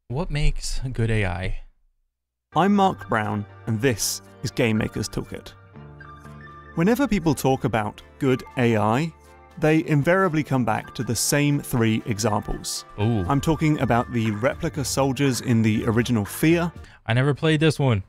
What makes good AI? I'm Mark Brown, and this is Game Maker's Toolkit. Whenever people talk about good AI, they invariably come back to the same three examples. Ooh, I'm talking about the replica soldiers in the original Fear, I never played this one.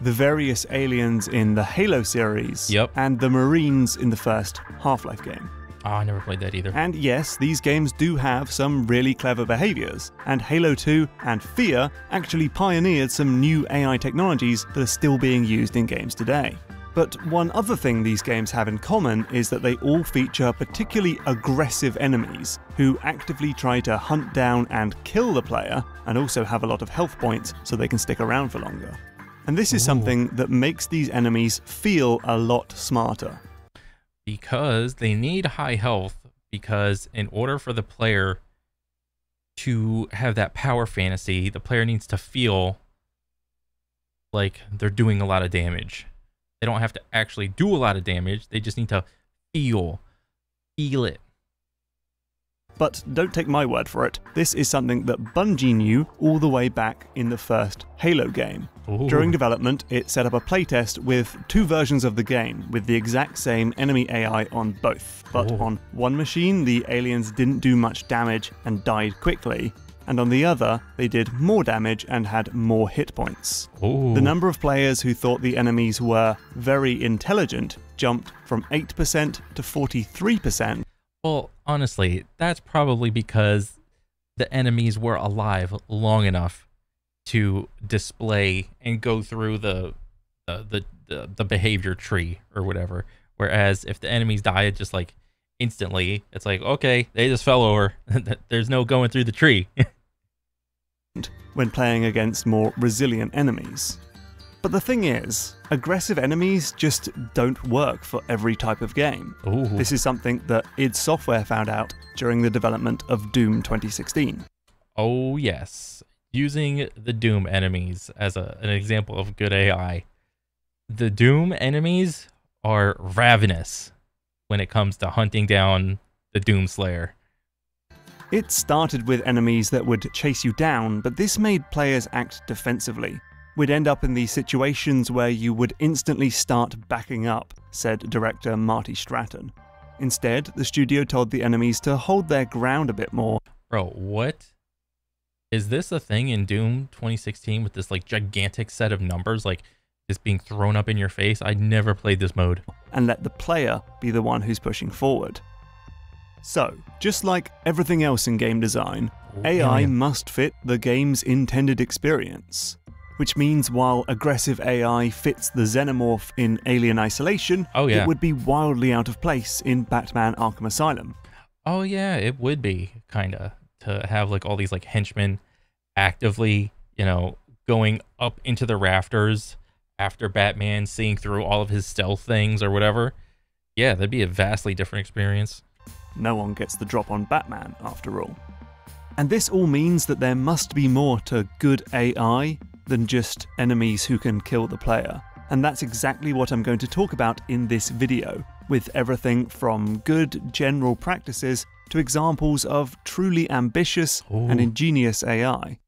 the various aliens in the Halo series, Yep. and the Marines in the first Half-Life game. Oh, I never played that either. And yes, these games do have some really clever behaviours, and Halo 2 and Fear actually pioneered some new AI technologies that are still being used in games today. But one other thing these games have in common is that they all feature particularly aggressive enemies who actively try to hunt down and kill the player, and also have a lot of health points so they can stick around for longer. And this is something that makes these enemies feel a lot smarter. Because they need high health, because in order for the player to have that power fantasy, the player needs to feel like they're doing a lot of damage. They don't have to actually do a lot of damage, they just need to feel it. But don't take my word for it, this is something that Bungie knew all the way back in the first Halo game. Ooh. During development, it set up a playtest with two versions of the game, with the exact same enemy AI on both. But Ooh. on one machine, the aliens didn't do much damage and died quickly, and on the other, they did more damage and had more hit points. Ooh. The number of players who thought the enemies were very intelligent jumped from 8% to 43%. Well, honestly, that's probably because the enemies were alive long enough to display and go through the behavior tree or whatever. Whereas if the enemies died just like instantly, it's like, okay, they just fell over. There's no going through the tree. When playing against more resilient enemies. But the thing is, aggressive enemies just don't work for every type of game. Ooh. This is something that id Software found out during the development of Doom 2016. Oh yes, using the Doom enemies as an example of good AI. The Doom enemies are ravenous when it comes to hunting down the Doom Slayer. It started with enemies that would chase you down, but this made players act defensively. We'd end up in these situations where you would instantly start backing up, said director Marty Stratton. Instead, the studio told the enemies to hold their ground a bit more. Bro, what? Is this a thing in Doom 2016 with this like gigantic set of numbers like just being thrown up in your face? I never played this mode. And let the player be the one who's pushing forward. So, just like everything else in game design, AI must fit the game's intended experience. Which means while aggressive AI fits the xenomorph in Alien Isolation, it would be wildly out of place in Batman Arkham Asylum. Oh yeah, it would be, kinda, to have like all these like henchmen actively, you know, going up into the rafters after Batman seeing through all of his stealth things or whatever. Yeah, that'd be a vastly different experience. No one gets the drop on Batman, after all. And this all means that there must be more to good AI than just enemies who can kill the player. And that's exactly what I'm going to talk about in this video, with everything from good general practices to examples of truly ambitious and ingenious AI.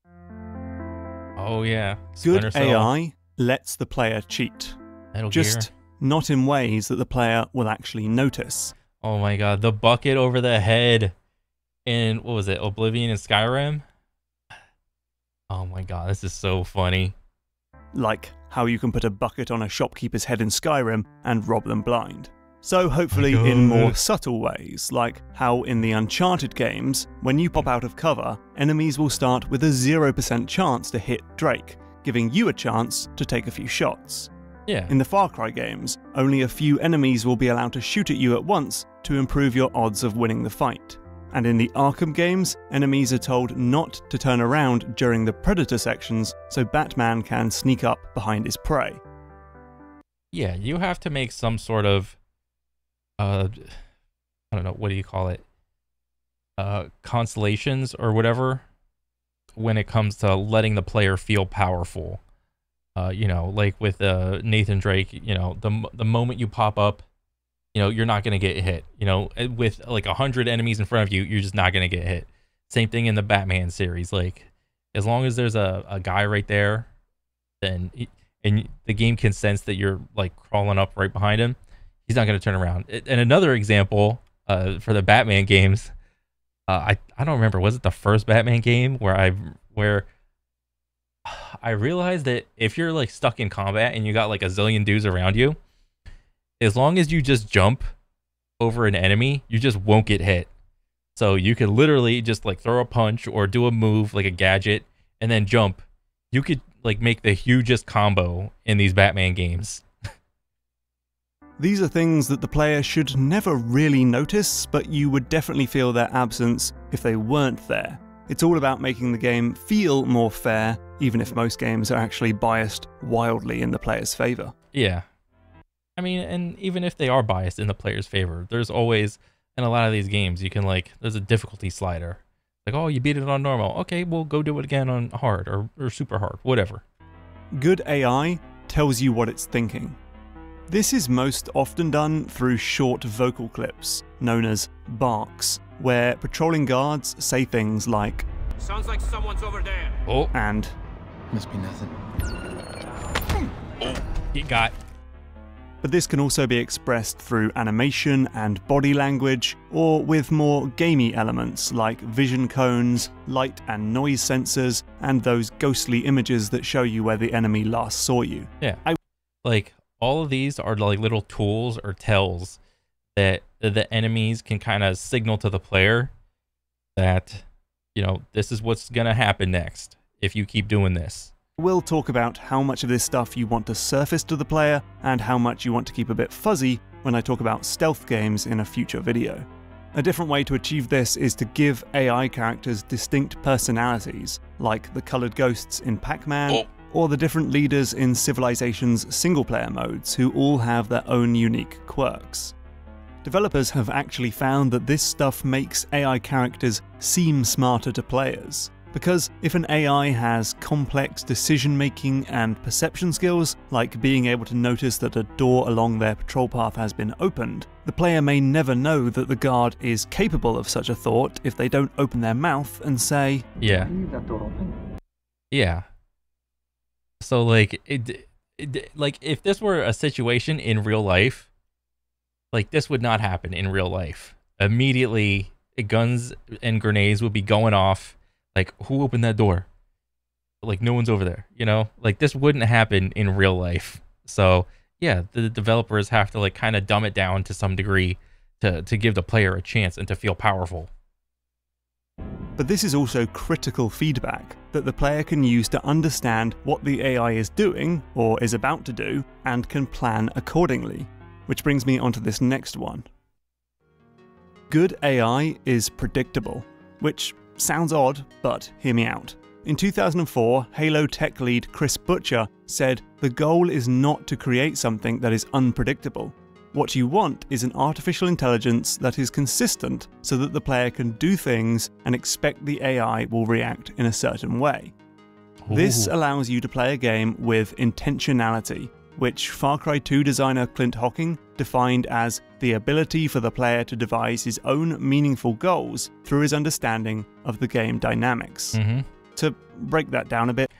Oh yeah. Good AI lets the player cheat. Just not in ways that the player will actually notice. Oh my god, the bucket over the head in, what was it, Oblivion and Skyrim? Oh my god, this is so funny. Like how you can put a bucket on a shopkeeper's head in Skyrim and rob them blind. So hopefully in more subtle ways, like how in the Uncharted games, when you pop out of cover, enemies will start with a 0% chance to hit Drake, giving you a chance to take a few shots. Yeah. In the Far Cry games, only a few enemies will be allowed to shoot at you at once to improve your odds of winning the fight. And in the Arkham games, enemies are told not to turn around during the Predator sections so Batman can sneak up behind his prey. Yeah, you have to make some sort of, I don't know, what do you call it? Constellations or whatever when it comes to letting the player feel powerful. You know, like with Nathan Drake, you know, the moment you pop up, you know, you're not going to get hit. You know, with like 100 enemies in front of you, you're just not going to get hit. Same thing in the Batman series. Like, As long as there's a guy right there, then and the game can sense that you're like crawling up right behind him, he's not going to turn around. And another example for the Batman games, I don't remember, was it the first Batman game where I realized that if you're like stuck in combat and you got like a zillion dudes around you, as long as you just jump over an enemy, you just won't get hit. So you could literally just like throw a punch or do a move like a gadget and then jump. You could like make the hugest combo in these Batman games. These are things that the player should never really notice, but you would definitely feel their absence if they weren't there. It's all about making the game feel more fair, even if most games are actually biased wildly in the player's favor. Yeah. I mean, and even if they are biased in the player's favor, there's always, in a lot of these games, you can like, there's a difficulty slider. Like, oh, you beat it on normal. Okay, we'll go do it again on hard or super hard, whatever. Good AI tells you what it's thinking. This is most often done through short vocal clips, known as barks, where patrolling guards say things like, "Sounds like someone's over there." Oh. And must be nothing. Oh, you got. But this can also be expressed through animation and body language, or with more gamey elements like vision cones, light and noise sensors, and those ghostly images that show you where the enemy last saw you. Yeah. Like, all of these are like little tools or tells that the enemies can kind of signal to the player that, you know, this is what's going to happen next if you keep doing this. We'll talk about how much of this stuff you want to surface to the player and how much you want to keep a bit fuzzy when I talk about stealth games in a future video. A different way to achieve this is to give AI characters distinct personalities, like the coloured ghosts in Pac-Man, or the different leaders in Civilization's single-player modes who all have their own unique quirks. Developers have actually found that this stuff makes AI characters seem smarter to players. Because if an AI has complex decision-making and perception skills, like being able to notice that a door along their patrol path has been opened, the player may never know that the guard is capable of such a thought if they don't open their mouth and say, "Yeah. Leave that door open." Yeah. So like, like if this were a situation in real life, like this would not happen in real life. Immediately, guns and grenades would be going off. Like, who opened that door? Like, no one's over there, you know? Like, this wouldn't happen in real life. So, yeah, the developers have to, like, kind of dumb it down to some degree to give the player a chance and to feel powerful. But this is also critical feedback that the player can use to understand what the AI is doing, or is about to do, and can plan accordingly. Which brings me onto this next one. Good AI is predictable, which sounds odd, but hear me out. In 2004, Halo tech lead Chris Butcher said, "The goal is not to create something that is unpredictable. What you want is an artificial intelligence that is consistent so that the player can do things and expect the AI will react in a certain way." Ooh. This allows you to play a game with intentionality, which Far Cry 2 designer Clint Hocking defined as the ability for the player to devise his own meaningful goals through his understanding of the game dynamics. To break that down a bit.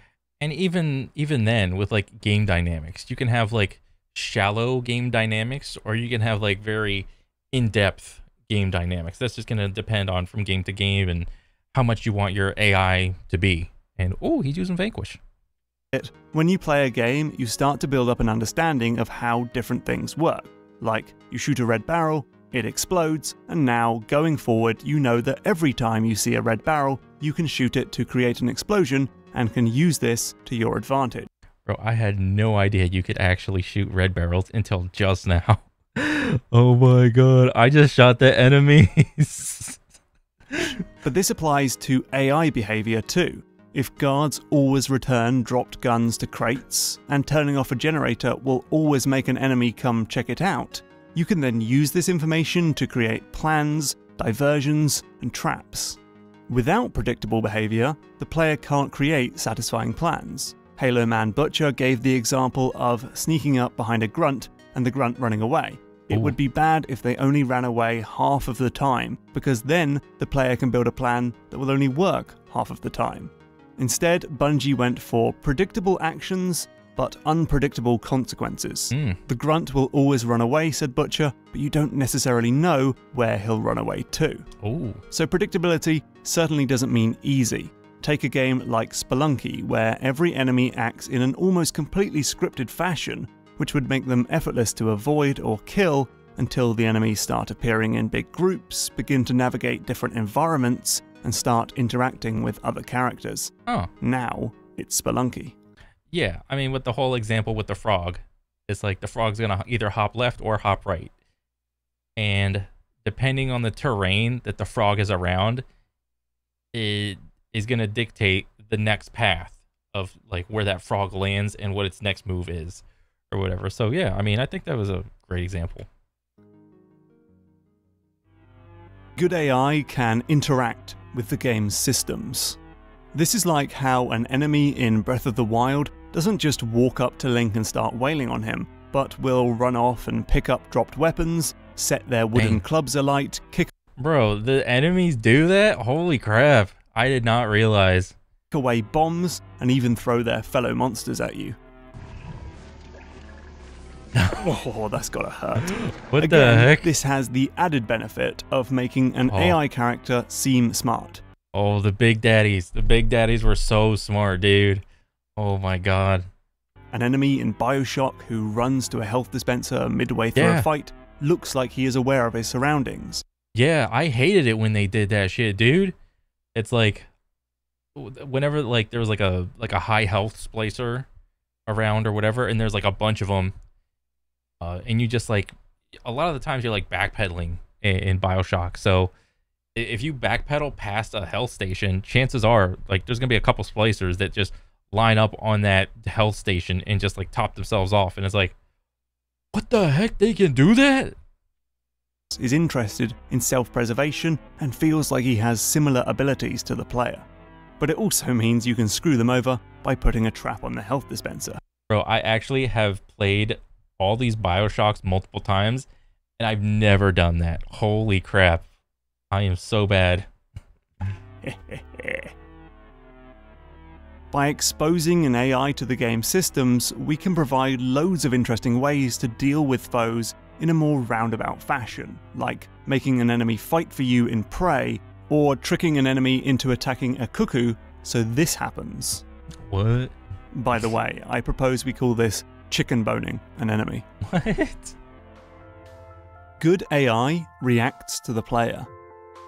And even then, with like game dynamics, you can have like shallow game dynamics, or you can have like very in-depth game dynamics. That's just going to depend on from game to game and how much you want your AI to be. And oh, he's using Vanquish. When you play a game, you start to build up an understanding of how different things work. Like, you shoot a red barrel, it explodes, and now, going forward, you know that every time you see a red barrel, you can shoot it to create an explosion, and can use this to your advantage. Bro, I had no idea you could actually shoot red barrels until just now. Oh my god, I just shot the enemies. But this applies to AI behavior too. If guards always return dropped guns to crates, and turning off a generator will always make an enemy come check it out, you can then use this information to create plans, diversions, and traps. Without predictable behavior, the player can't create satisfying plans. Halo man Butcher gave the example of sneaking up behind a grunt and the grunt running away. It would be bad if they only ran away half of the time, because then the player can build a plan that will only work half of the time. Instead, Bungie went for predictable actions, but unpredictable consequences. The grunt will always run away, said Butcher, but you don't necessarily know where he'll run away to. Ooh. So predictability certainly doesn't mean easy. Take a game like Spelunky, where every enemy acts in an almost completely scripted fashion, which would make them effortless to avoid or kill until the enemies start appearing in big groups, begin to navigate different environments, and start interacting with other characters. Oh. Now, it's Spelunky. Yeah, I mean, with the whole example with the frog, it's like the frog's gonna either hop left or hop right. And depending on the terrain that the frog is around, it is gonna dictate the next path of like where that frog lands and what its next move is or whatever. So yeah, I mean, I think that was a great example. Good AI can interact with the game's systems. This is like how an enemy in Breath of the Wild doesn't just walk up to Link and start wailing on him, but will run off and pick up dropped weapons, set their wooden clubs alight, kick Bro, the enemies do that? Holy crap. I did not realize. away bombs, and even throw their fellow monsters at you. Oh, that's gotta hurt. What Again, the heck? This has the added benefit of making an AI character seem smart. Oh, the big daddies. The big daddies were so smart, dude. Oh my god. An enemy in BioShock who runs to a health dispenser midway through a fight looks like he is aware of his surroundings. Yeah, I hated it when they did that shit, dude. It's like whenever like there was like a high health splicer around or whatever, and there's like a bunch of them, and you just like a lot of the times you're like backpedaling in BioShock. So if you backpedal past a health station, chances are like there's gonna be a couple splicers that just line up on that health station and just like top themselves off, and it's like, what the heck, they can do that? Is interested in self-preservation and feels like he has similar abilities to the player. But it also means you can screw them over by putting a trap on the health dispenser. Bro, I actually have played all these BioShocks multiple times, and I've never done that. Holy crap. I am so bad. By exposing an AI to the game's systems, we can provide loads of interesting ways to deal with foes in a more roundabout fashion, like making an enemy fight for you in Prey, or tricking an enemy into attacking a cuckoo so this happens. What? By the way, I propose we call this chicken boning an enemy. What? Good AI reacts to the player.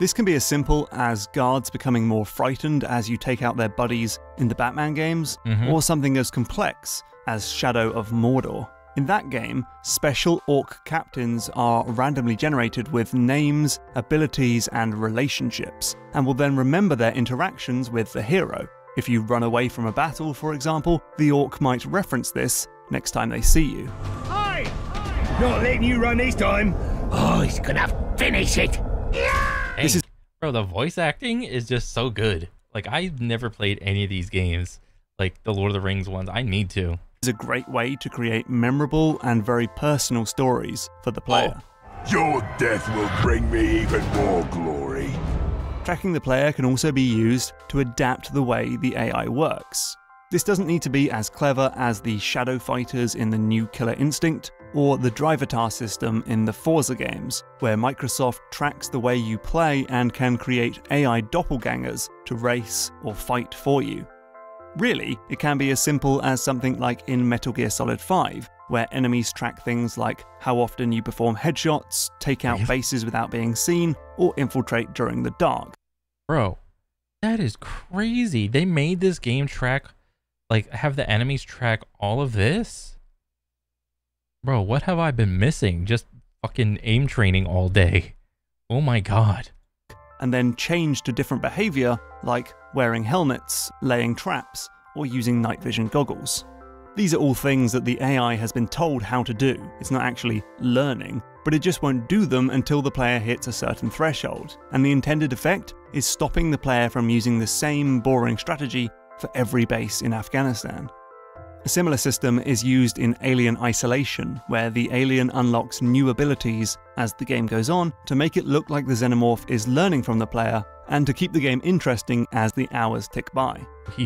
This can be as simple as guards becoming more frightened as you take out their buddies in the Batman games, or something as complex as Shadow of Mordor. In that game, special orc captains are randomly generated with names, abilities, and relationships, and will then remember their interactions with the hero. If you run away from a battle, for example, the orc might reference this next time they see you. Hi! Not letting you run this time. Oh, he's gonna finish it. Dang. Bro, the voice acting is just so good. Like, I've never played any of these games, like the Lord of the Rings ones. I need to. Is a great way to create memorable and very personal stories for the player. Your death will bring me even more glory. Tracking the player can also be used to adapt the way the AI works. This doesn't need to be as clever as the shadow fighters in the new Killer Instinct, or the Drivatar system in the Forza games, where Microsoft tracks the way you play and can create AI doppelgangers to race or fight for you. Really, it can be as simple as something like in Metal Gear Solid 5, where enemies track things like how often you perform headshots, take out bases without being seen, or infiltrate during the dark. Bro, that is crazy. They made this game track, like, have the enemies track all of this? Bro, what have I been missing? Just fucking aim training all day. Oh my god. And then change to different behavior like wearing helmets, laying traps, or using night vision goggles. These are all things that the AI has been told how to do. It's not actually learning, but it just won't do them until the player hits a certain threshold, and the intended effect is stopping the player from using the same boring strategy for every base in Afghanistan. A similar system is used in Alien Isolation, where the alien unlocks new abilities as the game goes on to make it look like the xenomorph is learning from the player and to keep the game interesting as the hours tick by.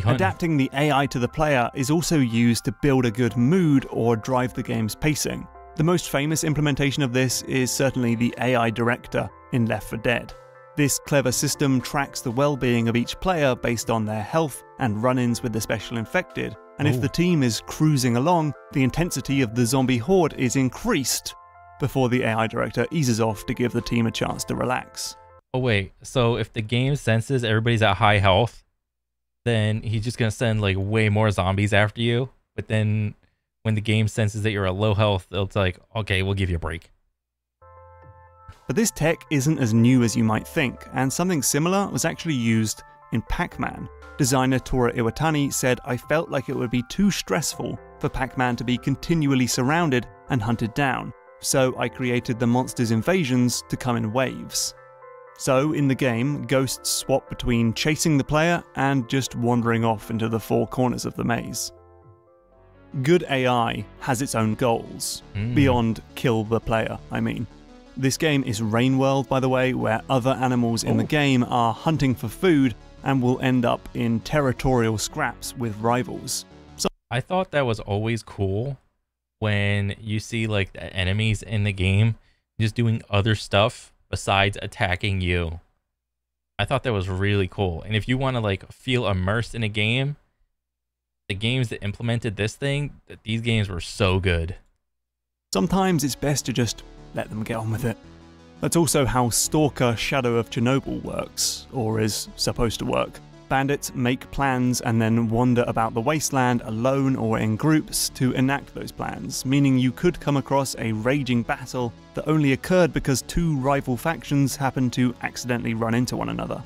Adapting the AI to the player is also used to build a good mood or drive the game's pacing. The most famous implementation of this is certainly the AI director in Left 4 Dead. This clever system tracks the well-being of each player based on their health and run-ins with the special infected, and if the team is cruising along, the intensity of the zombie horde is increased before the AI director eases off to give the team a chance to relax. Oh wait, so if the game senses everybody's at high health, then he's just gonna send like way more zombies after you, but then when the game senses that you're at low health, it's like, okay, we'll give you a break. But this tech isn't as new as you might think, and something similar was actually used in Pac-Man. Designer Tora Iwatani said, "I felt like it would be too stressful for Pac-Man to be continually surrounded and hunted down, so I created the monsters' invasions to come in waves." So in the game, ghosts swap between chasing the player and just wandering off into the four corners of the maze. Good AI has its own goals, beyond kill the player, I mean. This game is Rain World, by the way, where other animals in the game are hunting for food and will end up in territorial scraps with rivals. So I thought that was always cool when you see like the enemies in the game just doing other stuff besides attacking you. I thought that was really cool. And if you want to like feel immersed in a game, the games that implemented this thing, these games were so good. sometimes it's best to just let them get on with it. That's also how Stalker Shadow of Chernobyl works, or is supposed to work. Bandits make plans and then wander about the wasteland alone or in groups to enact those plans, meaning you could come across a raging battle that only occurred because two rival factions happened to accidentally run into one another.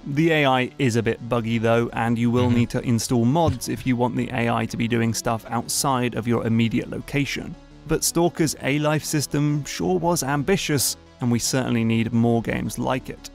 The AI is a bit buggy though, and you will need to install mods if you want the AI to be doing stuff outside of your immediate location. But Stalker's A-Life system sure was ambitious, and we certainly need more games like it.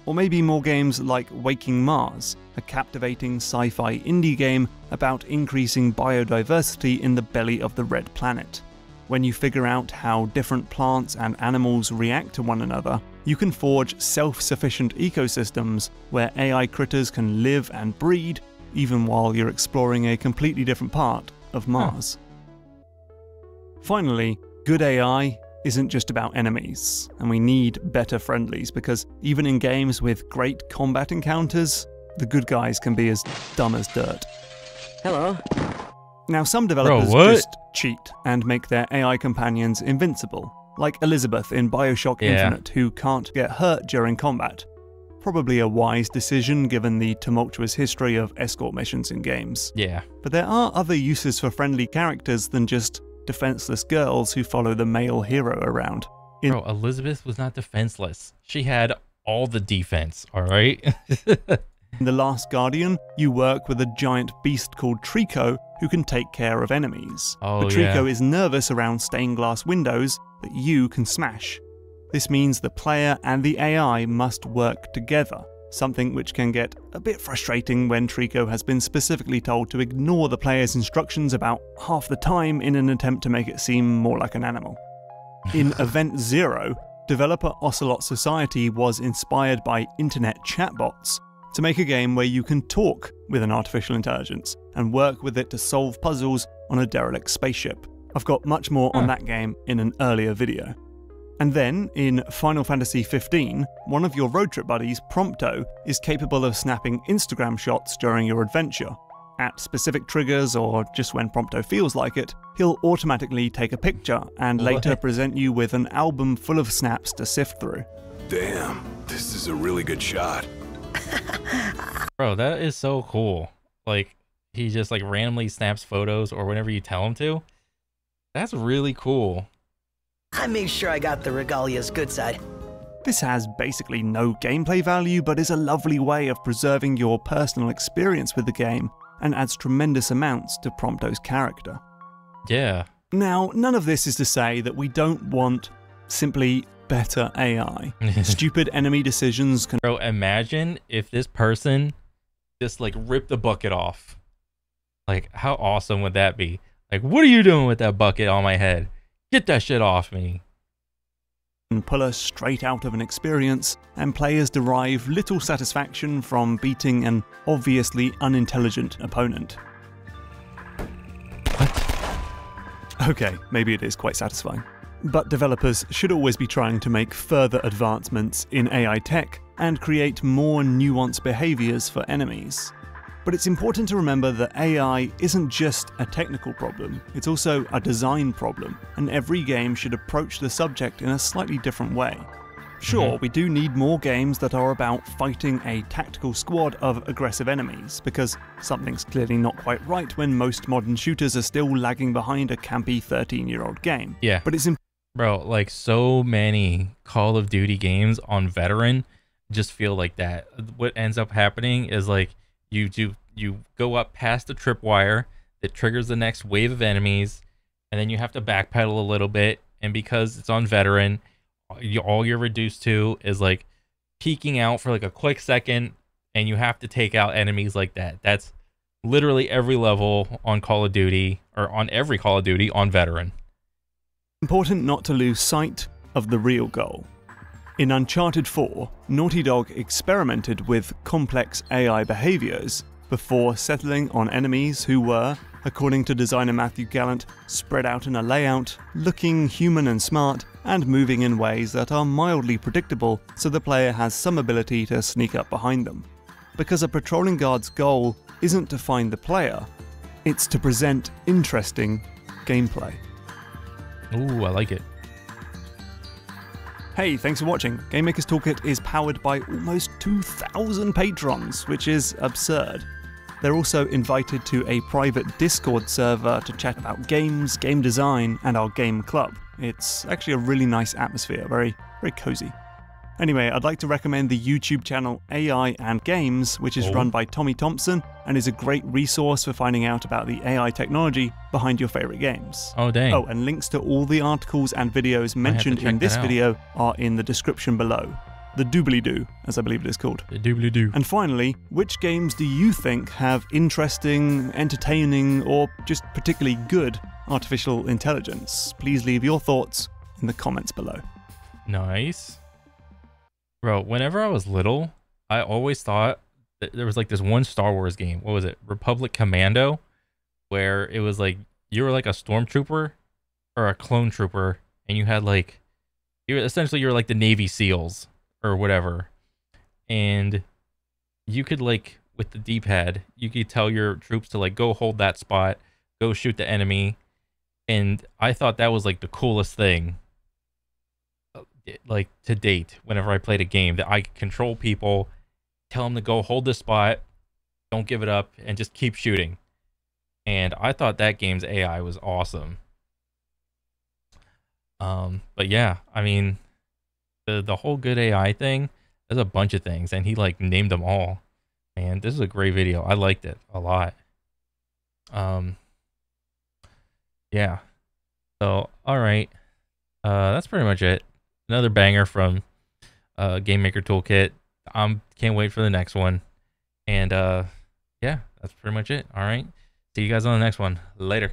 Or maybe more games like Waking Mars, a captivating sci-fi indie game about increasing biodiversity in the belly of the Red Planet. When you figure out how different plants and animals react to one another, you can forge self-sufficient ecosystems where AI critters can live and breed, even while you're exploring a completely different part of Mars. Finally, good AI isn't just about enemies, and we need better friendlies, because even in games with great combat encounters, the good guys can be as dumb as dirt. Hello. Now, some developers just cheat and make their AI companions invincible, like Elizabeth in Bioshock Infinite, who can't get hurt during combat. Probably a wise decision given the tumultuous history of escort missions in games. Yeah. But there are other uses for friendly characters than just defenseless girls who follow the male hero around. Bro, Elizabeth was not defenseless. She had all the defense, alright? In The Last Guardian, you work with a giant beast called Trico who can take care of enemies. But Trico is nervous around stained glass windows that you can smash. This means the player and the AI must work together, something which can get a bit frustrating when Trico has been specifically told to ignore the player's instructions about half the time in an attempt to make it seem more like an animal. In Event Zero, developer Ocelot Society was inspired by internet chatbots to make a game where you can talk with an artificial intelligence and work with it to solve puzzles on a derelict spaceship. I've got much more on that game in an earlier video. And then, in Final Fantasy XV, one of your road trip buddies, Prompto, is capable of snapping Instagram shots during your adventure. At specific triggers, or just when Prompto feels like it, he'll automatically take a picture and later present you with an album full of snaps to sift through. Damn, this is a really good shot. Bro, that is so cool. Like, he just like randomly snaps photos or whenever you tell him to. That's really cool. I made sure I got the Regalia's good side. This has basically no gameplay value, but is a lovely way of preserving your personal experience with the game, and adds tremendous amounts to Prompto's character. Yeah. Now, none of this is to say that we don't want simply better AI. Stupid enemy decisions can... Bro, imagine if this person just like ripped the bucket off. Like, how awesome would that be? Like, what are you doing with that bucket on my head? Get that shit off me. and pull us straight out of an experience, and players derive little satisfaction from beating an obviously unintelligent opponent. Okay, maybe it is quite satisfying. But developers should always be trying to make further advancements in AI tech and create more nuanced behaviours for enemies. But it's important to remember that AI isn't just a technical problem, it's also a design problem, and every game should approach the subject in a slightly different way. Sure, we do need more games that are about fighting a tactical squad of aggressive enemies, because something's clearly not quite right when most modern shooters are still lagging behind a campy 13-year-old game. Yeah. But it's Bro, like so many Call of Duty games on veteran just feel like that. What ends up happening is like you go up past the tripwire that triggers the next wave of enemies, and then you have to backpedal a little bit, and because it's on veteran, all you're reduced to is like peeking out for like a quick second, and you have to take out enemies like that. That's literally every level on Call of Duty, or on every Call of Duty on veteran. important not to lose sight of the real goal. In Uncharted 4, Naughty Dog experimented with complex AI behaviours before settling on enemies who were, according to designer Matthew Gallant, spread out in a layout, looking human and smart, and moving in ways that are mildly predictable so the player has some ability to sneak up behind them. Because a patrolling guard's goal isn't to find the player, it's to present interesting gameplay. Ooh, I like it. Hey, thanks for watching. Game Maker's Toolkit is powered by almost 2,000 patrons, which is absurd. They're also invited to a private Discord server to chat about games, game design, and our game club. It's actually a really nice atmosphere, very cozy. Anyway, I'd like to recommend the YouTube channel AI and Games, which is run by Tommy Thompson and is a great resource for finding out about the AI technology behind your favorite games. Oh, dang. Oh, and links to all the articles and videos mentioned in this video are in the description below. The doobly-doo, as I believe it is called. The doobly-doo. And finally, which games do you think have interesting, entertaining, or just particularly good artificial intelligence? Please leave your thoughts in the comments below. Nice. Bro, whenever I was little, I always thought that there was like this one Star Wars game. What was it? Republic Commando, where it was like you were like a stormtrooper or a clone trooper, and you had like you were like the Navy SEALs or whatever, and you could like with the D-pad, you could tell your troops to like go hold that spot, go shoot the enemy, and I thought that was like the coolest thing. Like to date, whenever I played a game, that I could control people, tell them to go hold this spot, don't give it up, and just keep shooting. And I thought that game's AI was awesome. But yeah, I mean, the whole good AI thing, there's a bunch of things, and he like named them all. Man, this is a great video. I liked it a lot. Yeah. So all right, that's pretty much it. Another banger from Game Maker Toolkit. Can't wait for the next one. And yeah, that's pretty much it. All right. See you guys on the next one. Later.